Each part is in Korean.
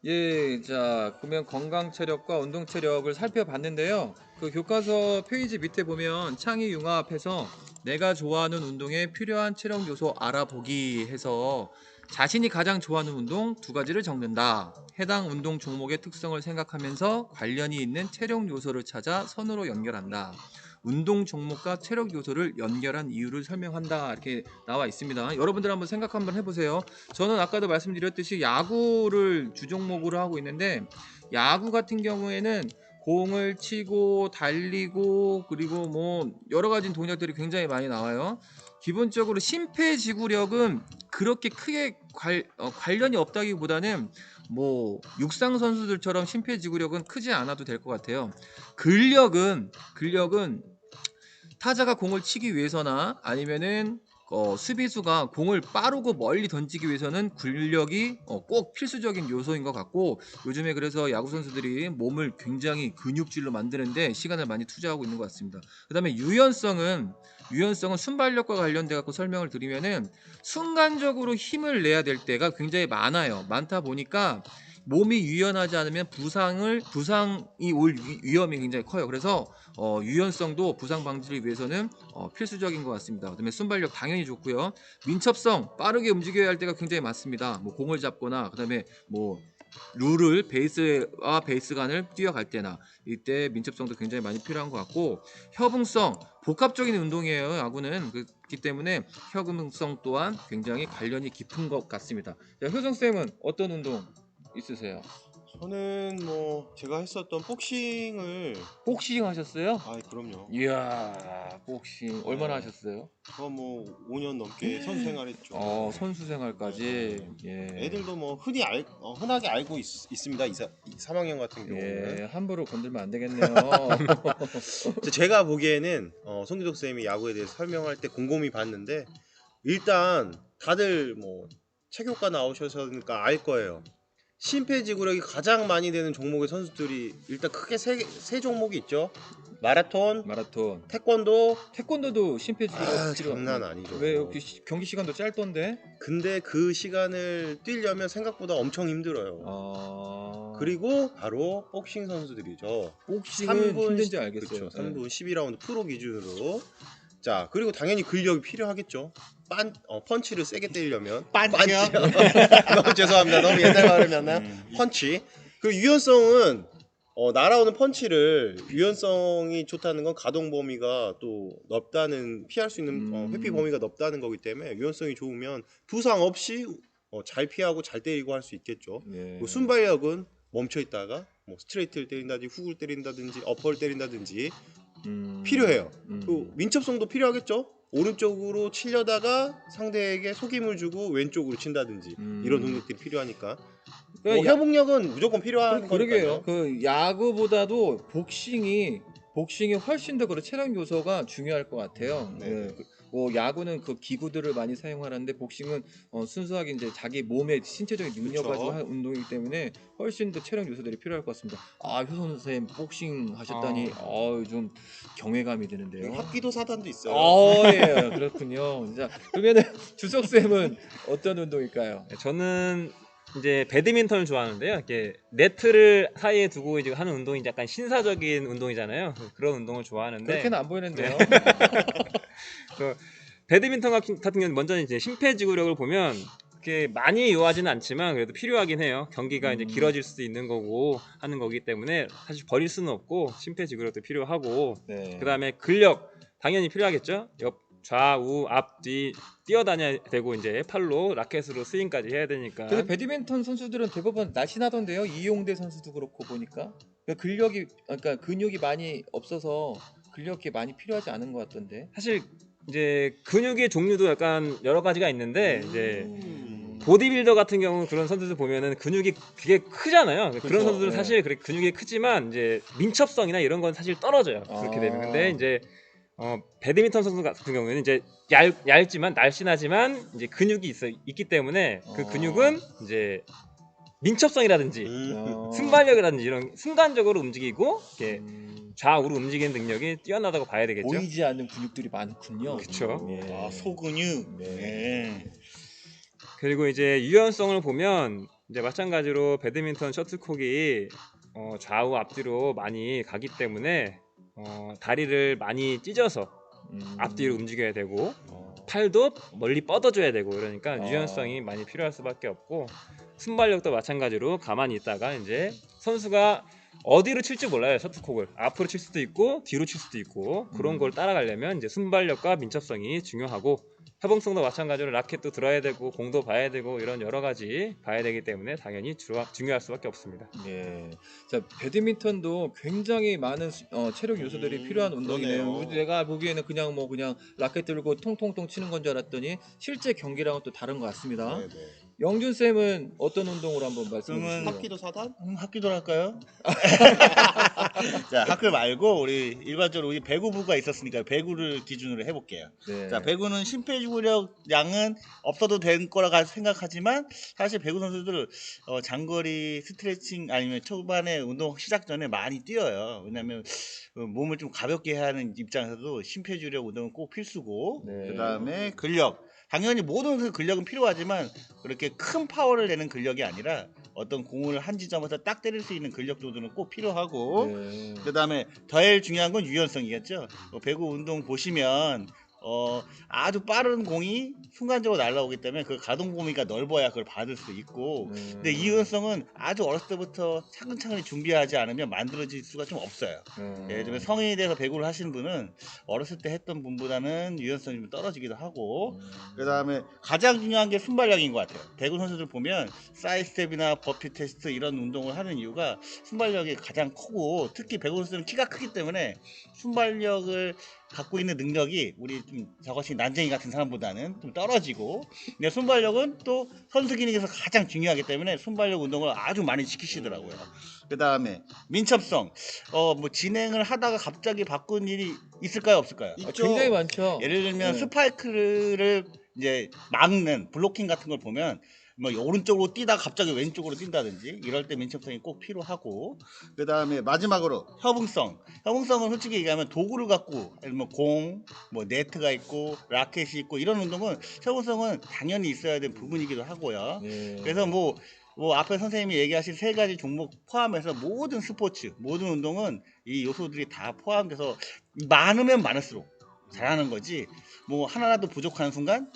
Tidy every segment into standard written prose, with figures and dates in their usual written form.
예, 자, 그러면 건강 체력과 운동 체력을 살펴봤는데요. 그 교과서 페이지 밑에 보면 창의 융합해서 내가 좋아하는 운동에 필요한 체력 요소 알아보기 해서 자신이 가장 좋아하는 운동 두 가지를 적는다. 해당 운동 종목의 특성을 생각하면서 관련이 있는 체력 요소를 찾아 선으로 연결한다. 운동 종목과 체력 요소를 연결한 이유를 설명한다. 이렇게 나와 있습니다. 여러분들 한번 생각 한번 해보세요. 저는 아까도 말씀드렸듯이 야구를 주종목으로 하고 있는데 야구 같은 경우에는 공을 치고 달리고 그리고 뭐 여러 가지 동작들이 굉장히 많이 나와요. 기본적으로 심폐지구력은 그렇게 크게 관련이 없다기보다는 뭐 육상 선수들처럼 심폐지구력은 크지 않아도 될 것 같아요. 근력은 타자가 공을 치기 위해서나 아니면은 수비수가 공을 빠르고 멀리 던지기 위해서는 근력이 꼭 필수적인 요소인 것 같고 요즘에 그래서 야구 선수들이 몸을 굉장히 근육질로 만드는데 시간을 많이 투자하고 있는 것 같습니다. 그다음에 유연성은 순발력과 관련돼 갖고 설명을 드리면은 순간적으로 힘을 내야 될 때가 굉장히 많아요. 많다 보니까 몸이 유연하지 않으면 부상이 올 위험이 굉장히 커요. 그래서 유연성도 부상 방지를 위해서는 필수적인 것 같습니다. 그다음에 순발력 당연히 좋고요. 민첩성 빠르게 움직여야 할 때가 굉장히 많습니다. 뭐 공을 잡거나 그다음에 뭐 룰을 베이스와 베이스 간을 뛰어갈 때나 이때 민첩성도 굉장히 많이 필요한 것 같고 협응성 복합적인 운동이에요. 야구는 그렇기 때문에 협응성 또한 굉장히 관련이 깊은 것 같습니다. 자, 효정 쌤은 어떤 운동 있으세요? 저는 뭐 제가 했었던 복싱을. 복싱 하셨어요? 아, 그럼요. 이야, 복싱 얼마나 네, 하셨어요? 저 뭐 5년 넘게 선수 생활했죠. 선수 생활까지. 네. 예. 애들도 뭐 흔하게 알고 있습니다. 3학년 같은 경우는. 예, 함부로 건들면 안 되겠네요. 제가 보기에는 송기석 쌤이 야구에 대해서 설명할 때 곰곰이 봤는데, 일단 다들 뭐 체육과 나오셔서니까 알 거예요. 심폐지구력이 가장 많이 되는 종목의 선수들이 일단 크게 세 종목이 있죠. 마라톤, 마라톤. 태권도. 태권도도 심폐지구력 필요. 장난 아니죠. 왜요? 경기 시간도 짧던데? 근데 그 시간을 뛰려면 생각보다 엄청 힘들어요. 아, 그리고 바로 복싱 선수들이죠. 복싱은 3분 힘든지 그렇죠. 알겠어요. 예. 3분 12라운드 프로 기준으로. 자, 그리고 당연히 근력이 필요하겠죠. 펀치를 세게 때리려면 빤치요? 너무 죄송합니다. 너무 옛날 말이면 펀치. 그 유연성은 날아오는 펀치를 유연성이 좋다는 건 가동 범위가 또 넓다는, 피할 수 있는 회피 범위가 넓다는 거기 때문에 유연성이 좋으면 부상 없이 잘 피하고 잘 때리고 할 수 있겠죠. 예. 그 순발력은 멈춰 있다가 뭐 스트레이트를 때린다든지 훅을 때린다든지 어퍼를 때린다든지 필요해요. 그 민첩성도 필요하겠죠. 오른쪽으로 치려다가 상대에게 속임을 주고 왼쪽으로 친다든지 이런 능력들이 필요하니까 뭐 협응력은 무조건 필요한 그러게요. 거니까요. 그 야구보다도 복싱이 훨씬 더 그 체력 요소가 중요할 것 같아요. 네. 예, 뭐 야구는 그 기구들을 많이 사용하는데 복싱은 순수하게 이제 자기 몸의 신체적인 능력 그쵸. 가지고 하는 운동이기 때문에 훨씬 더 체력 요소들이 필요할 것 같습니다. 아, 효선 선생님 복싱 하셨다니 좀 경외감이 드는데요. 합기도 사단도 있어요. 예, 그렇군요. 자, 그러면은 주석 쌤은 어떤 운동일까요? 저는 이제 배드민턴을 좋아하는데요. 이렇게 네트를 사이에 두고 이제 하는 운동이 약간 신사적인 운동이잖아요. 그런 운동을 좋아하는데 그렇게는 안 보이는데요. 그 배드민턴 같은 경우는 먼저 이제 심폐지구력을 보면 그렇게 많이 요하지는 않지만 그래도 필요하긴 해요. 경기가 이제 길어질 수도 있는 거고 하는 거기 때문에 사실 버릴 수는 없고 심폐지구력도 필요하고 네. 그다음에 근력 당연히 필요하겠죠. 옆 좌우 앞뒤 뛰어다녀야 되고 이제 팔로 라켓으로 스윙까지 해야 되니까. 근데 배드민턴 선수들은 대부분 날씬하던데요. 이용대 선수도 그렇고 보니까 그러니까 근육이 많이 없어서 근력이 많이 필요하지 않은 것 같던데. 사실 이제 근육의 종류도 약간 여러 가지가 있는데 이제 보디빌더 같은 경우 그런 선수들 보면은 근육이 되게 크잖아요. 그런 그렇죠. 선수들은 네. 사실 그렇게 근육이 크지만 이제 민첩성이나 이런 건 사실 떨어져요. 그렇게 되면. 근데 이제 배드민턴 선수 같은 경우에는 이제 얇지만 날씬하지만 이제 근육이 있기 때문에 그 근육은 이제 민첩성이라든지 순발력이라든지 이런 순간적으로 움직이고 이렇게 좌우로 움직이는 능력이 뛰어나다고 봐야 되겠죠. 보이지 않는 근육들이 많군요. 그쵸. 예. 소근육. 네. 네. 그리고 이제 유연성을 보면 이제 마찬가지로 배드민턴 셔틀콕이 좌우 앞뒤로 많이 가기 때문에 다리를 많이 찢어서 앞뒤로 움직여야 되고 팔도 멀리 뻗어줘야 되고 이러니까 유연성이 많이 필요할 수밖에 없고 순발력도 마찬가지로 가만히 있다가 이제 선수가 어디로 칠지 몰라요. 셔틀콕을 앞으로 칠 수도 있고 뒤로 칠 수도 있고 그런 걸 따라가려면 이제 순발력과 민첩성이 중요하고 협응성도 마찬가지로 라켓도 들어야 되고 공도 봐야 되고 이런 여러 가지 봐야 되기 때문에 당연히 중요할 수밖에 없습니다. 예. 자, 배드민턴도 굉장히 많은 체력 요소들이 필요한 운동이네요. 그러네요. 내가 보기에는 그냥 라켓 들고 통통통 치는 건 줄 알았더니 실제 경기랑은 또 다른 것 같습니다. 네네. 영준 쌤은 어떤 운동으로 한번 말씀해 그러면 주시죠. 합기도 사단? 학기도 할까요? 자, 학교 말고 우리 일반적으로 우리 배구부가 있었으니까 배구를 기준으로 해볼게요. 네. 자, 배구는 심폐지구력 양은 없어도 된 거라 생각하지만 사실 배구 선수들 장거리 스트레칭 아니면 초반에 운동 시작 전에 많이 뛰어요. 왜냐하면 몸을 좀 가볍게 해야 하는 입장에서도 심폐지구력 운동은 꼭 필수고 네. 그다음에 근력. 당연히 모든 근력은 필요하지만 그렇게 큰 파워를 내는 근력이 아니라 어떤 공을 한 지점에서 딱 때릴 수 있는 근력 정도는 꼭 필요하고 네. 그다음에 제일 중요한 건 유연성이겠죠. 배구 운동 보시면 아주 빠른 공이 순간적으로 날아오기 때문에 그 가동 범위가 넓어야 그걸 받을 수 있고 근데 이 유연성은 아주 어렸을 때부터 차근차근히 준비하지 않으면 만들어질 수가 좀 없어요. 예를 들면 성인이 돼서 배구를 하시는 분은 어렸을 때 했던 분보다는 유연성이 좀 떨어지기도 하고 그다음에 가장 중요한 게 순발력인 것 같아요. 배구 선수들 보면 사이드스텝이나 버피 테스트 이런 운동을 하는 이유가 순발력이 가장 크고 특히 배구 선수들은 키가 크기 때문에 순발력을 갖고 있는 능력이 우리 좀 저것이 난쟁이 같은 사람보다는 좀 떨어지고 근데 순발력은 또 선수 기능에서 가장 중요하기 때문에 순발력 운동을 아주 많이 시키시더라고요. 그 다음에 민첩성 뭐 진행을 하다가 갑자기 바꾼 일이 있을까요 없을까요? 있죠. 굉장히 많죠. 예를 들면 네. 스파이크를 이제 막는 블로킹 같은 걸 보면 뭐 오른쪽으로 뛰다가 갑자기 왼쪽으로 뛴다든지 이럴 때 민첩성이 꼭 필요하고 그 다음에 마지막으로 협응성은 솔직히 얘기하면 도구를 갖고 예를 들면 공, 뭐 네트가 있고 라켓이 있고 이런 운동은 협응성은 당연히 있어야 되는 부분이기도 하고요. 네. 그래서 뭐 앞에 선생님이 얘기하신 세 가지 종목 포함해서 모든 스포츠, 모든 운동은 이 요소들이 다 포함돼서 많으면 많을수록 잘하는 거지 뭐 하나라도 부족하는 순간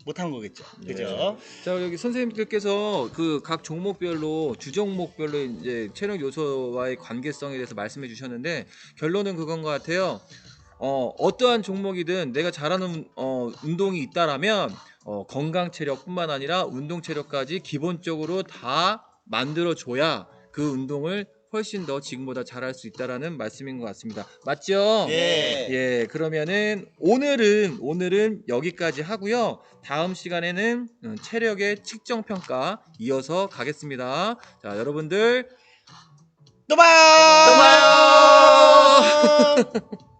못하는 거겠죠. 그죠? 자, 여기 선생님들께서 그 각 종목별로 주종목별로 이제 체력 요소와의 관계성에 대해서 말씀해 주셨는데 결론은 그건 것 같아요. 어떠한 종목이든 내가 잘하는 운동이 있다라면 건강 체력뿐만 아니라 운동 체력까지 기본적으로 다 만들어 줘야 그 운동을 훨씬 더 지금보다 잘할 수 있다라는 말씀인 것 같습니다. 맞죠? 예. 예, 그러면은 오늘은 여기까지 하고요. 다음 시간에는 체력의 측정 평가 이어서 가겠습니다. 자, 여러분들 또 봐요. 또 봐요.